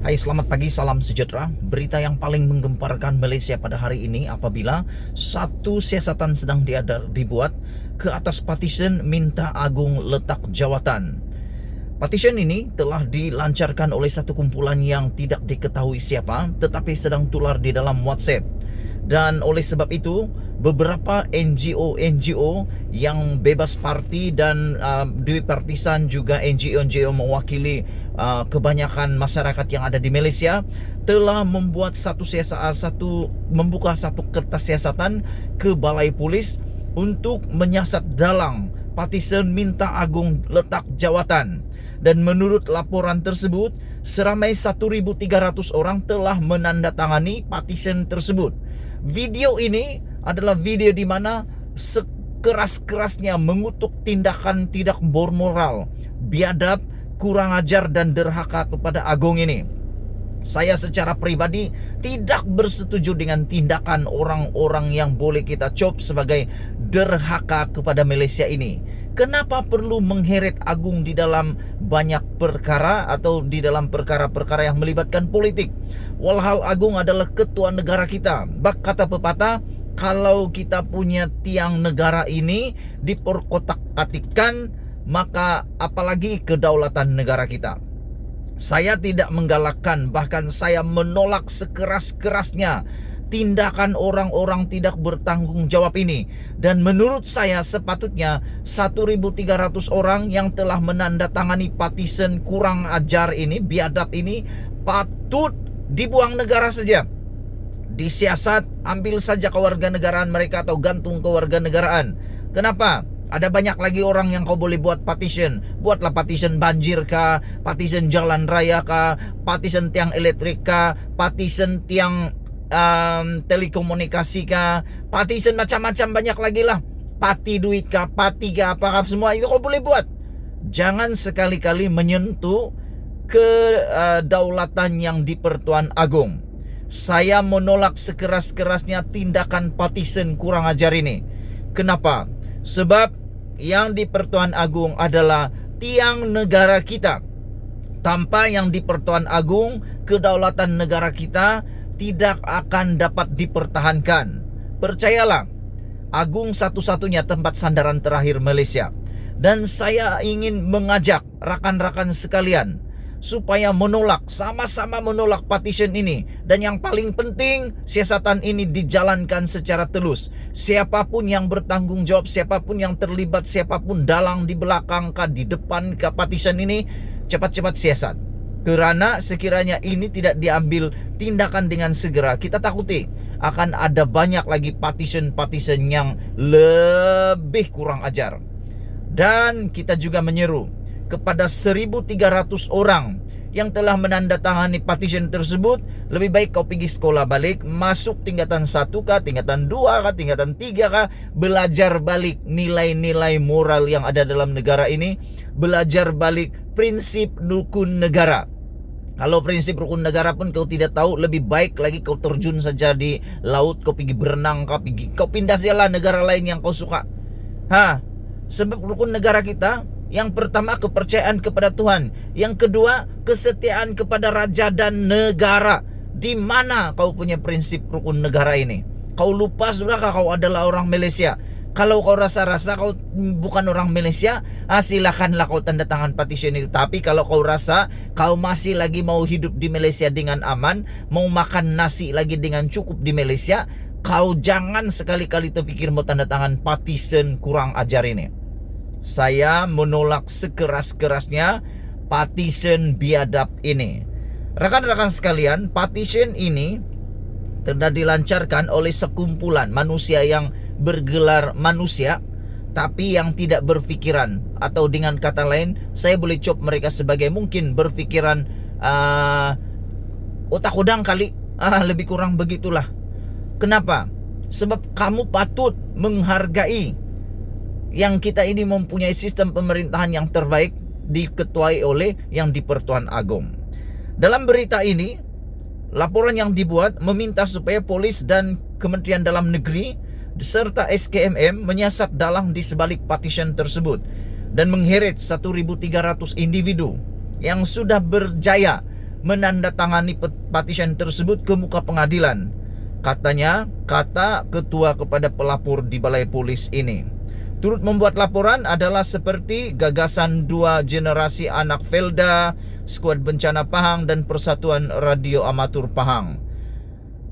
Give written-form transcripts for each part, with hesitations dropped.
Hai, selamat pagi, salam sejahtera. Berita yang paling menggemparkan Malaysia pada hari ini apabila satu siasatan sedang dibuat ke atas partition minta agung letak jawatan. Partition ini telah dilancarkan oleh satu kumpulan yang tidak diketahui siapa, tetapi sedang tular di dalam WhatsApp. Dan oleh sebab itu, beberapa NGO yang bebas parti dan duit partisan, juga NGO mewakili kebanyakan masyarakat yang ada di Malaysia, telah membuat membuka satu kertas siasatan ke Balai Polis untuk menyiasat dalang partition minta agung letak jawatan. Dan menurut laporan tersebut, seramai 1.300 orang telah menandatangani partition tersebut. Video ini adalah video di mana sekeras-kerasnya mengutuk tindakan tidak bermoral, biadab, kurang ajar dan derhaka kepada Agong ini. Saya secara pribadi tidak bersetuju dengan tindakan orang-orang yang boleh kita cop sebagai derhaka kepada Malaysia ini. Kenapa perlu mengheret Agung di dalam banyak perkara atau di dalam perkara-perkara yang melibatkan politik? Walhal Agung adalah ketua negara kita. Bak kata pepatah, kalau kita punya tiang negara ini diperkotak-katikkan, maka apalagi kedaulatan negara kita. Saya tidak menggalakkan, bahkan saya menolak sekeras-kerasnya tindakan orang-orang tidak bertanggung jawab ini. Dan menurut saya sepatutnya 1.300 orang yang telah menandatangani partition kurang ajar ini, biadab ini, patut dibuang negara saja. Disiasat, ambil saja kewarganegaraan mereka atau gantung kewarganegaraan. Kenapa? Ada banyak lagi orang yang kau boleh buat partition. Buatlah partition banjir kah, partition jalan raya kah, partition tiang elektrik kah, partition tiang telekomunikasi kah, partition macam-macam banyak lagi lah. Parti duit kah, parti kah, apa semua itu kau boleh buat. Jangan sekali-kali menyentuh kedaulatan yang di-Pertuan Agong. Saya menolak sekeras-kerasnya tindakan partition kurang ajar ini. Kenapa? Sebab yang di-Pertuan Agong adalah tiang negara kita. Tanpa yang di-Pertuan Agong, kedaulatan negara kita tidak akan dapat dipertahankan. Percayalah, Agung satu-satunya tempat sandaran terakhir Malaysia. Dan saya ingin mengajak rakan-rakan sekalian supaya menolak, sama-sama menolak partition ini. Dan yang paling penting, siasatan ini dijalankan secara telus. Siapapun yang bertanggung jawab, siapapun yang terlibat, siapapun dalang di belakang kah, di depan kah partition ini, cepat-cepat siasat. Kerana sekiranya ini tidak diambil tindakan dengan segera, kita takuti akan ada banyak lagi partition-partition yang lebih kurang ajar. Dan kita juga menyeru kepada 1.300 orang yang telah menandatangani partition tersebut, lebih baik kau pergi sekolah balik, masuk tingkatan 1 kah, tingkatan 2 kah, tingkatan 3 kah, belajar balik nilai-nilai moral yang ada dalam negara ini, belajar balik prinsip rukun negara. Kalau prinsip rukun negara pun kau tidak tahu, lebih baik lagi kau terjun saja di laut, kau pergi berenang, kau pindah sajalah negara lain yang kau suka. Sebab rukun negara kita, yang pertama kepercayaan kepada Tuhan, yang kedua kesetiaan kepada raja dan negara. Di mana kau punya prinsip rukun negara ini? Kau lupa sudahkah kau adalah orang Malaysia? Kalau kau rasa-rasa kau bukan orang Malaysia, silakanlah kau tanda tangan petition itu. Tapi kalau kau rasa kau masih lagi mau hidup di Malaysia dengan aman, mau makan nasi lagi dengan cukup di Malaysia, kau jangan sekali-kali terfikir mau tanda tangan petition kurang ajar ini. Saya menolak sekeras-kerasnya partition biadab ini. Rekan-rekan sekalian, partition ini telah dilancarkan oleh sekumpulan manusia yang bergelar manusia, tapi yang tidak berfikiran. Atau dengan kata lain, saya boleh cop mereka sebagai mungkin berfikiran otak udang kali. Lebih kurang begitulah. Kenapa? Sebab kamu patut menghargai yang kita ini mempunyai sistem pemerintahan yang terbaik, diketuai oleh yang di-Pertuan Agong. Dalam berita ini, laporan yang dibuat meminta supaya polis dan Kementerian Dalam Negeri serta SKMM menyiasat dalang di sebalik partition tersebut dan mengheret 1.300 individu yang sudah berjaya menandatangani petition tersebut ke muka pengadilan. Kata ketua kepada pelapor di Balai Polis ini. Turut membuat laporan adalah seperti gagasan 2 generasi anak Felda, Skuad Bencana Pahang dan Persatuan Radio Amatur Pahang.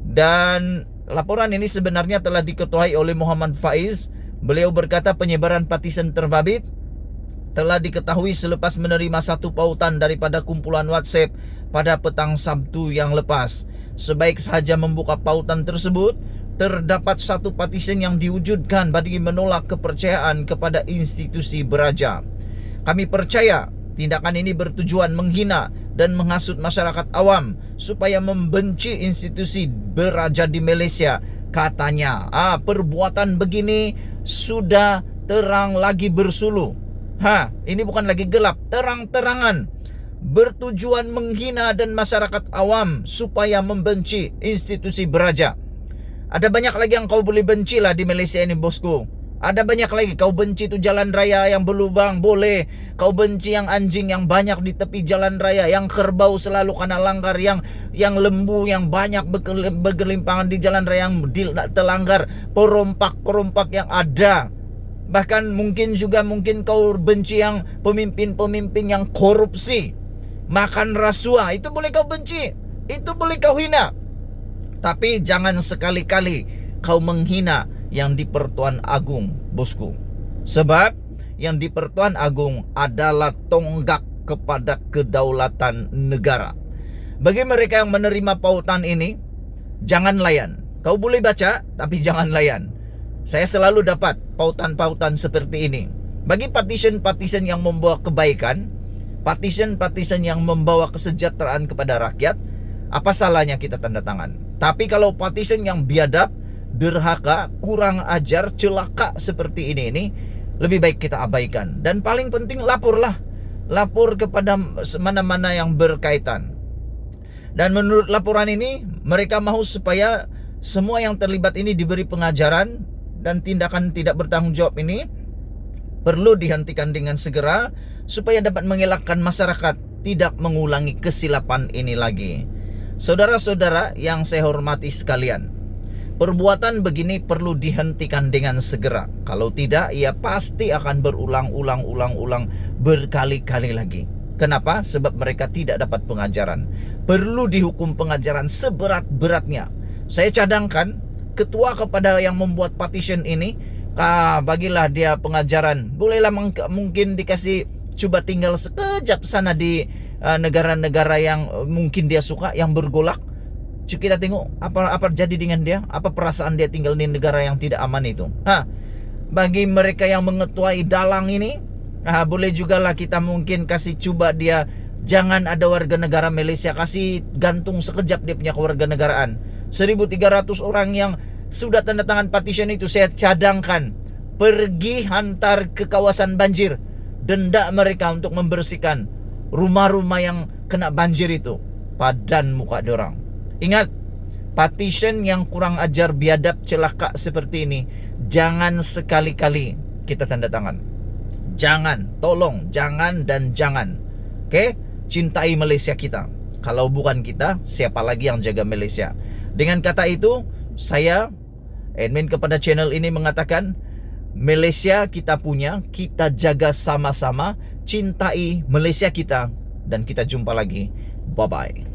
Dan laporan ini sebenarnya telah diketuai oleh Muhammad Faiz. Beliau berkata penyebaran petition terbabit telah diketahui selepas menerima satu pautan daripada kumpulan WhatsApp pada petang Sabtu yang lepas. Sebaik sahaja membuka pautan tersebut, terdapat satu petition yang diwujudkan bagi menolak kepercayaan kepada institusi beraja. Kami percaya tindakan ini bertujuan menghina dan menghasut masyarakat awam supaya membenci institusi beraja di Malaysia, katanya. Perbuatan begini sudah terang lagi bersuluh. Ini bukan lagi gelap, terang-terangan bertujuan menghina dan masyarakat awam supaya membenci institusi beraja. Ada banyak lagi yang kau boleh benci lah di Malaysia ini, bosku. Ada banyak lagi. Kau benci tu jalan raya yang berlubang, boleh. Kau benci yang anjing yang banyak di tepi jalan raya, yang kerbau selalu kena langgar, yang lembu yang banyak bergelimpangan di jalan raya yang terlanggar, perompak-perompak yang ada. Bahkan mungkin kau benci yang pemimpin-pemimpin yang korupsi, makan rasuah. Itu boleh kau benci, itu boleh kau hina. Tapi jangan sekali-kali kau menghina yang di Pertuan Agung, bosku. Sebab yang di Pertuan Agung adalah tonggak kepada kedaulatan negara. Bagi mereka yang menerima pautan ini, jangan layan. Kau boleh baca, tapi jangan layan. Saya selalu dapat pautan-pautan seperti ini. Bagi petition-petition yang membawa kebaikan, petition-petition yang membawa kesejahteraan kepada rakyat, apa salahnya kita tanda tangan? Tapi kalau petition yang biadab, derhaka, kurang ajar, celaka seperti ini lebih baik kita abaikan. Dan paling penting laporlah. Lapor kepada mana-mana yang berkaitan. Dan menurut laporan ini, mereka mahu supaya semua yang terlibat ini diberi pengajaran, dan tindakan tidak bertanggung jawab ini perlu dihentikan dengan segera supaya dapat mengelakkan masyarakat tidak mengulangi kesilapan ini lagi. Saudara-saudara yang saya hormati sekalian, perbuatan begini perlu dihentikan dengan segera. Kalau tidak, ia pasti akan berulang-ulang berkali-kali lagi. Kenapa? Sebab mereka tidak dapat pengajaran. Perlu dihukum pengajaran seberat-beratnya. Saya cadangkan ketua kepada yang membuat petition ini, bagilah dia pengajaran. Bolehlah mungkin dikasih coba tinggal sekejap sana di negara-negara yang mungkin dia suka, yang bergolak. Kita tengok apa jadi dengan dia, apa perasaan dia tinggal di negara yang tidak aman itu. Bagi mereka yang mengetuai dalang ini, boleh jugalah kita mungkin kasih coba dia, jangan ada warga negara Malaysia, kasih gantung sekejap dia punya kewarganegaraan. 1.300 orang yang sudah tanda tangan petition itu, saya cadangkan pergi hantar ke kawasan banjir, denda mereka untuk membersihkan rumah-rumah yang kena banjir itu. Padan muka diorang. Ingat, petition yang kurang ajar, biadab, celaka seperti ini jangan sekali-kali kita tanda tangan. Jangan, tolong, jangan dan jangan. Oke? Cintai Malaysia kita. Kalau bukan kita, siapa lagi yang jaga Malaysia? Dengan kata itu, saya admin kepada channel ini mengatakan, Malaysia kita punya, kita jaga sama-sama, cintai Malaysia kita, dan kita jumpa lagi. Bye-bye.